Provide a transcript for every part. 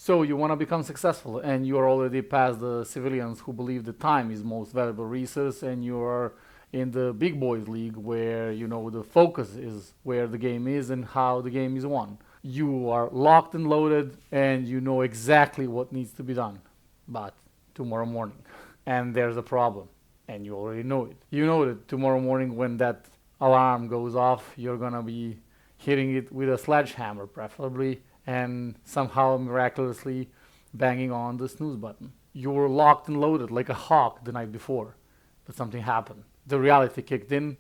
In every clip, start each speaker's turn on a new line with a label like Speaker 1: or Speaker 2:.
Speaker 1: So you want to become successful, and you are already past the civilians who believe that time is most valuable resource, and you are in the big boys league where you know the focus is where the game is and how the game is won. You are locked and loaded, and you know exactly what needs to be done. But tomorrow morning, and there's a problem, and you already know it. You know that tomorrow morning when that alarm goes off, you're gonna be hitting it with a sledgehammer, preferably, and somehow miraculously banging on the snooze button. You were locked and loaded like a hawk the night before, but something happened. The reality kicked in,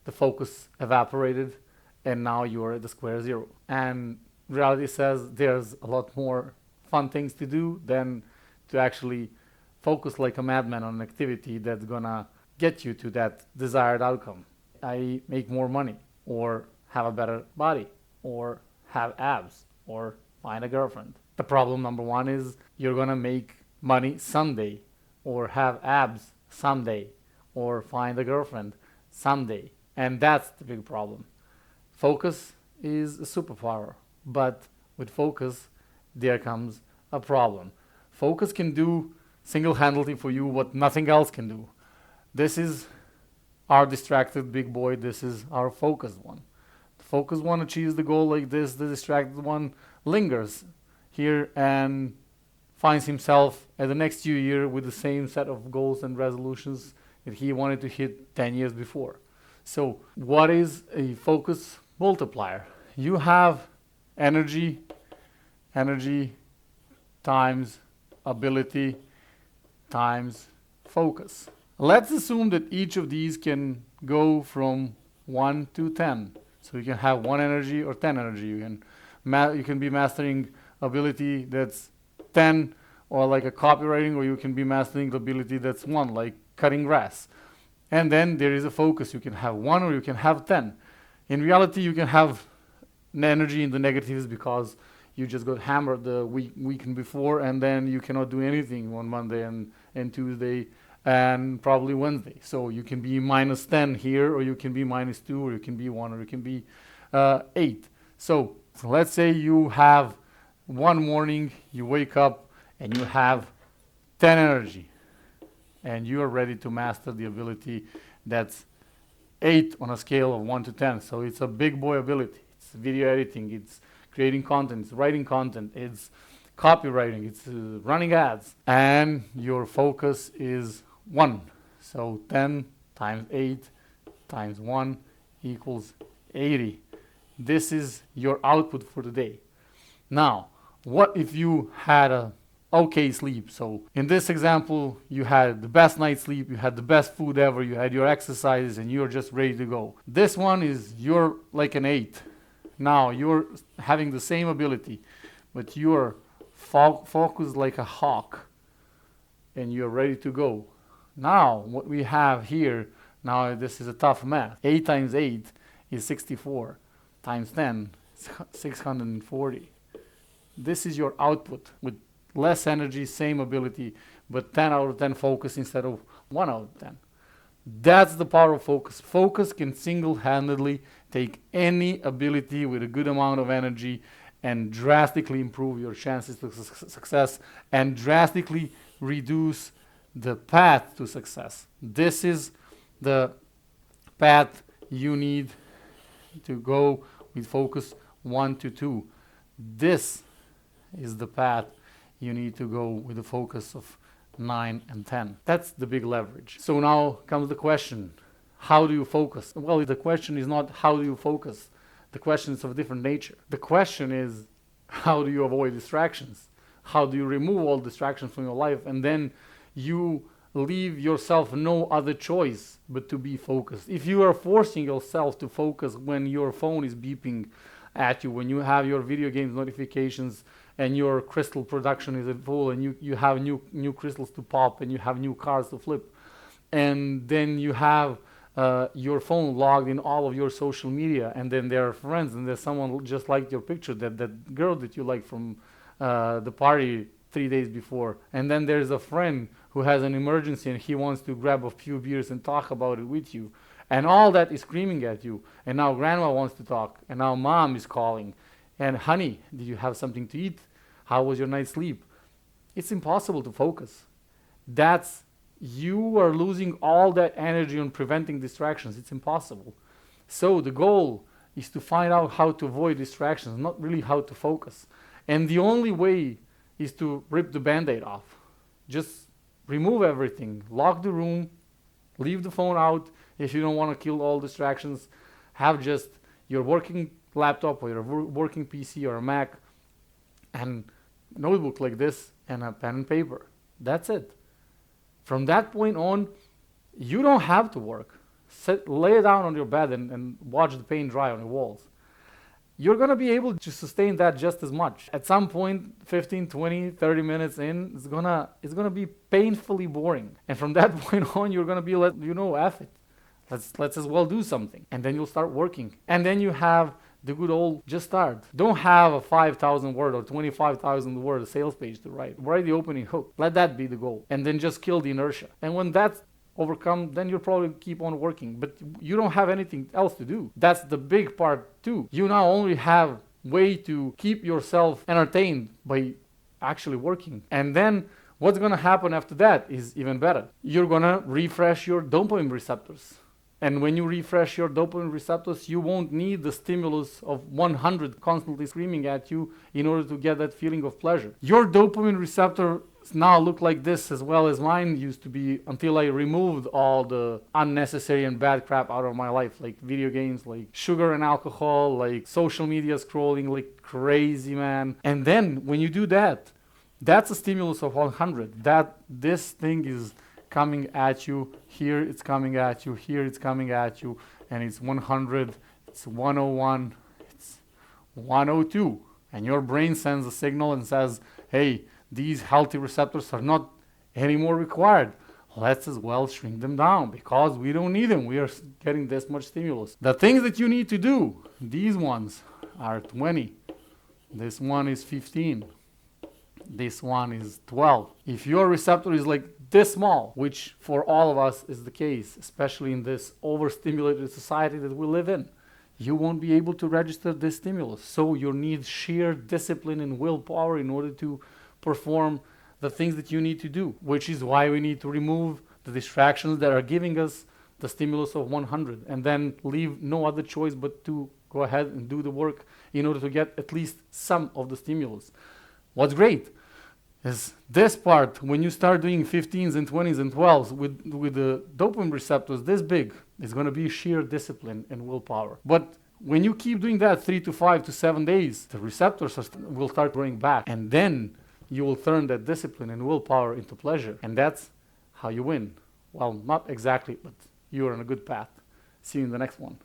Speaker 1: the focus evaporated, and now you're at the square zero. And reality says there's a lot more fun things to do than to actually focus like a madman on an activity that's gonna get you to that desired outcome. I make more money, or have a better body, or have abs, or find a girlfriend. The problem number one is you're gonna make money someday, or have abs someday, or find a girlfriend someday. And that's the big problem. Focus is a superpower, but with focus, there comes a problem. Focus can do single handedly for you what nothing else can do. This is our distracted big boy, this is our focused one. The focused one achieves the goal like this, the distracted one lingers here and finds himself at the next year with the same set of goals and resolutions that he wanted to hit 10 years before. So, what is a focus multiplier? You have energy times ability times focus. Let's assume that each of these can go from 1 to 10. So you can have 1 energy or 10 energy. You can be mastering ability that's 10, or like a copywriting, or you can be mastering the ability that's 1, like cutting grass. And then there is a focus. You can have 1 or you can have 10. In reality, you can have energy in the negatives because you just got hammered the weekend before, and then you cannot do anything on Monday and Tuesday and probably Wednesday. So you can be minus 10 here, or you can be minus 2, or you can be 1, or you can be 8. So let's say you have one morning, you wake up and you have 10 energy, and you are ready to master the ability that's 8 on a scale of 1 to 10. So it's a big boy ability. It's video editing, it's creating content, it's writing content, it's copywriting, it's running ads, and your focus is 1. So 10 times 8 times 1 equals 80. This is your output for the day. Now, what if you had a okay sleep? So in this example, you had the best night's sleep, you had the best food ever, you had your exercises, and you're just ready to go. This one is you're like an 8. Now you're having the same ability, but you're focused like a hawk, and you're ready to go. Now what we have here, now this is a tough math. 8 times 8 is 64, times 10 is 640. This is your output with less energy, same ability, but 10 out of 10 focus instead of 1 out of 10. That's the power of focus. Focus can single-handedly take any ability with a good amount of energy and drastically improve your chances of success, and drastically reduce the path to success. This is the path you need to go with focus 1 to 2. This is the path you need to go with the focus of 9 and 10. That's the big leverage. So now comes the question, how do you focus? Well, the question is not how do you focus. The question is of a different nature. The question is, how do you avoid distractions? How do you remove all distractions from your life? And then you leave yourself no other choice but to be focused. If you are forcing yourself to focus when your phone is beeping at you, when you have your video games notifications and your crystal production is at full, and you have new crystals to pop, and you have new cards to flip, and then you have your phone logged in all of your social media, and then there are friends, and there's someone just liked your picture, that girl that you like from the party 3 days before, and then there's a friend who has an emergency and he wants to grab a few beers and talk about it with you, and all that is screaming at you, and now grandma wants to talk, and now mom is calling, and honey, did you have something to eat? How was your night's sleep? It's impossible to focus. That's you are losing all that energy on preventing distractions. It's impossible. So the goal is to find out how to avoid distractions, not really how to focus. And the only way is to rip the band-aid off. Just remove everything. Lock the room. Leave the phone out if you don't want to kill all distractions. Have just your working laptop or your working PC or a Mac and notebook like this and a pen and paper. That's it. From that point on, you don't have to work. Lay down on your bed and watch the paint dry on your walls. You're going to be able to sustain that just as much. At some point, 15, 20, 30 minutes in, it's gonna be painfully boring. And from that point on, you're going to be F it. Let's as well do something. And then you'll start working. And then you have the good old just start. Don't have a 5,000 word or 25,000 word sales page to write. Write the opening hook. Let that be the goal. And then just kill the inertia. And when that's overcome, then you'll probably keep on working. But you don't have anything else to do. That's the big part too. You now only have way to keep yourself entertained by actually working. And then what's going to happen after that is even better. You're going to refresh your dopamine receptors. And when you refresh your dopamine receptors, you won't need the stimulus of 100 constantly screaming at you in order to get that feeling of pleasure. Your dopamine receptors now look like this as well as mine used to be until I removed all the unnecessary and bad crap out of my life, like video games, like sugar and alcohol, like social media scrolling like crazy, man. And then when you do that, that's a stimulus of 100. This thing is coming at you, here it's coming at you, here it's coming at you, and it's 100, it's 101, it's 102. And your brain sends a signal and says, hey, these healthy receptors are not anymore required. Let's as well shrink them down because we don't need them. We are getting this much stimulus. The things that you need to do, these ones are 20. This one is 15. This one is 12. If your receptor is like this small, which for all of us is the case, especially in this overstimulated society that we live in, you won't be able to register this stimulus. So you need sheer discipline and willpower in order to perform the things that you need to do, which is why we need to remove the distractions that are giving us the stimulus of 100 and then leave no other choice but to go ahead and do the work in order to get at least some of the stimulus. What's great is this part, when you start doing 15s and 20s and 12s with the dopamine receptors this big, it's going to be sheer discipline and willpower. But when you keep doing that 3 to 5 to 7 days, the receptors will start growing back. And then you will turn that discipline and willpower into pleasure. And that's how you win. Well, not exactly, but you're on a good path. See you in the next one.